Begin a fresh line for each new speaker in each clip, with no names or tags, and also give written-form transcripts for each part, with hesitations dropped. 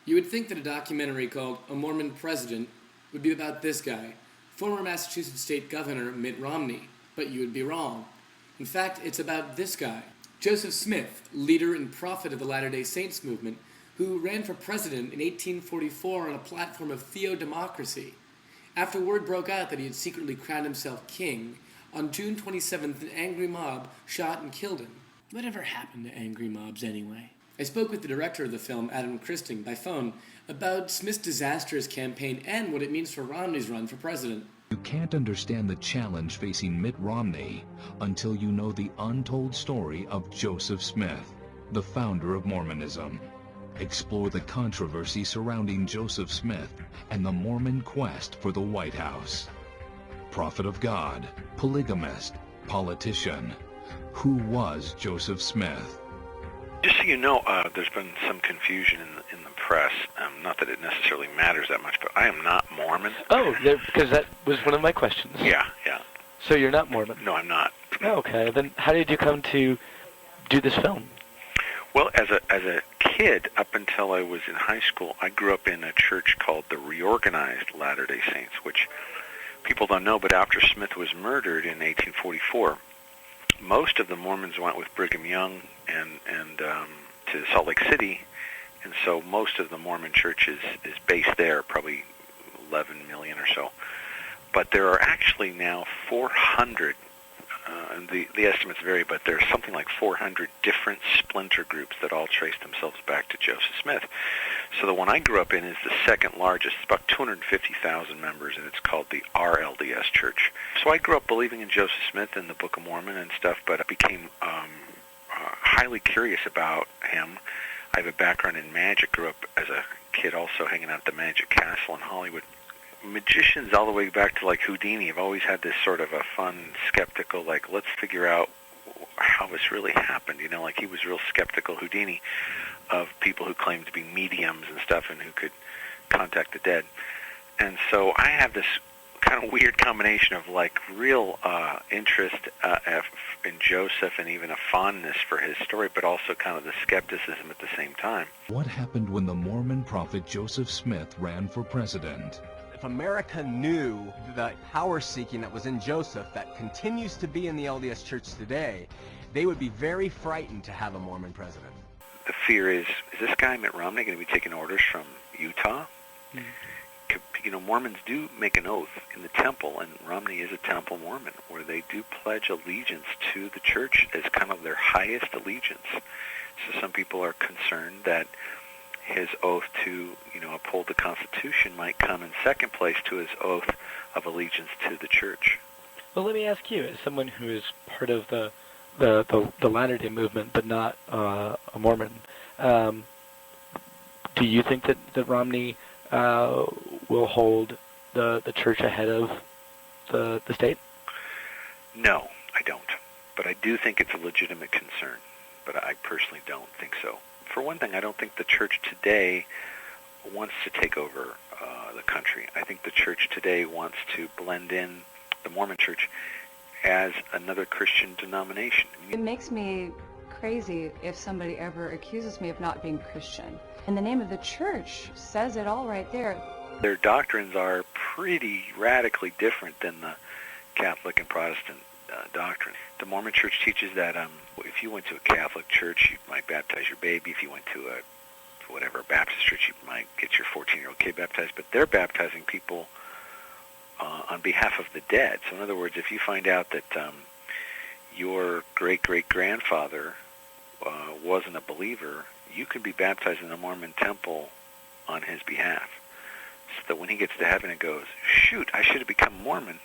You would think that a documentary called A Mormon President would be about this guy, former Massachusetts State Governor Mitt Romney, but you would be wrong. In fact, it's about this guy, Joseph Smith, leader and prophet of the Latter-day Saints movement, who ran for president in 1844 on a platform of theodemocracy. After word broke out that he had secretly crowned himself king, on June 27th, an angry mob shot and killed him. Whatever happened to angry mobs anyway? I spoke with the director of the film, Adam Christing, by phone about Smith's disastrous campaign and what it means for Romney's run for president.
You can't understand the challenge facing Mitt Romney until you know the untold story of Joseph Smith, the founder of Mormonism. Explore the controversy surrounding Joseph Smith and the Mormon quest for the White House. Prophet of God, polygamist, politician. Who was Joseph Smith?
Just so you know, there's been some confusion in the press. Not that it necessarily matters that much, but I am not Mormon.
Oh, because that was one of my questions.
Yeah.
So you're not Mormon?
No, I'm not.
Oh, okay. Then how did you come to do this film?
Well, as a kid, up until I was in high school, I grew up in a church called the Reorganized Latter-day Saints, which people don't know, but after Smith was murdered in 1844, most of the Mormons went with Brigham Young and to Salt Lake City, and so most of the Mormon church is based there, probably 11 million or so. But there are actually now 400, and the estimates vary, but there's something like 400 different splinter groups that all trace themselves back to Joseph Smith. So the one I grew up in is the second largest. It's about 250,000 members, and it's called the RLDS Church. So I grew up believing in Joseph Smith and the Book of Mormon and stuff, but I became highly curious about him. I have a background in magic. Grew up as a kid also hanging out at the Magic Castle in Hollywood. Magicians all the way back to like Houdini have always had this sort of a fun, skeptical, like, let's figure out how this really happened. You know, like he was real skeptical, Houdini, of people who claimed to be mediums and stuff and who could contact the dead. And so I have this kind of weird combination of like real interest in Joseph and even a fondness for his story, but also kind of the skepticism at the same time.
What happened when the Mormon prophet Joseph Smith ran for president?
If America knew the power-seeking that was in Joseph that continues to be in the LDS Church today, they would be very frightened to have a Mormon president.
The fear is this guy, Mitt Romney, going to be taking orders from Utah? Mm-hmm. You know, Mormons do make an oath in the temple, and Romney is a temple Mormon, where they do pledge allegiance to the church as kind of their highest allegiance. So some people are concerned that his oath to, uphold the Constitution might come in second place to his oath of allegiance to the church.
Well, let me ask you, as someone who is part of the Latter-day movement, but not a Mormon, do you think that Romney will hold the church ahead of the state?
No, I don't. But I do think it's a legitimate concern. But I personally don't think so. For one thing, I don't think the church today wants to take over the country. I think the church today wants to blend in the Mormon church as another Christian denomination.
It makes me crazy if somebody ever accuses me of not being Christian. And the name of the church says it all right there.
Their doctrines are pretty radically different than the Catholic and Protestant doctrine. The Mormon church teaches that if you went to a Catholic church, you might baptize your baby. If you went to a Baptist church, you might get your 14-year-old kid baptized. But they're baptizing people on behalf of the dead. So in other words, if you find out that your great-great-grandfather wasn't a believer, you can be baptized in a Mormon temple on his behalf. So that when he gets to heaven and goes, shoot, I should have become Mormon,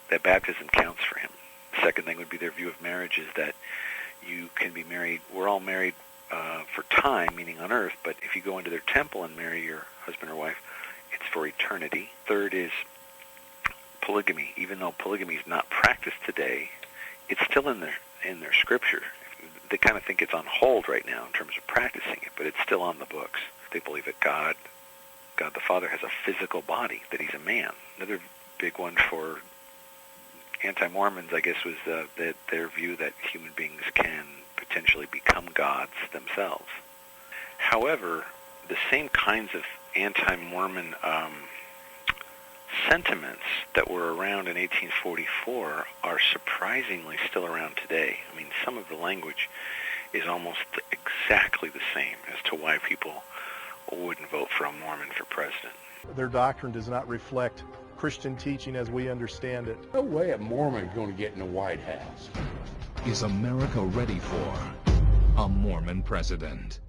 that baptism counts for him. The second thing would be their view of marriage is that you can be married, we're all married for time, meaning on earth, but if you go into their temple and marry your husband or wife, it's for eternity. Third is polygamy. Even though polygamy is not practiced today, it's still in their scripture. They kind of think it's on hold right now in terms of practicing it, but it's still on the books. They believe that God the Father has a physical body, that he's a man. Another big one for anti-Mormons, I guess, was their view that human beings can potentially become gods themselves. However, the same kinds of anti-Mormon sentiments that were around in 1844 are surprisingly still around today. I mean, some of the language is almost exactly the same as to why people wouldn't vote for a Mormon for president.
Their doctrine does not reflect Christian teaching as we understand it.
No way a Mormon's going to get in the White House.
Is America ready for a Mormon president?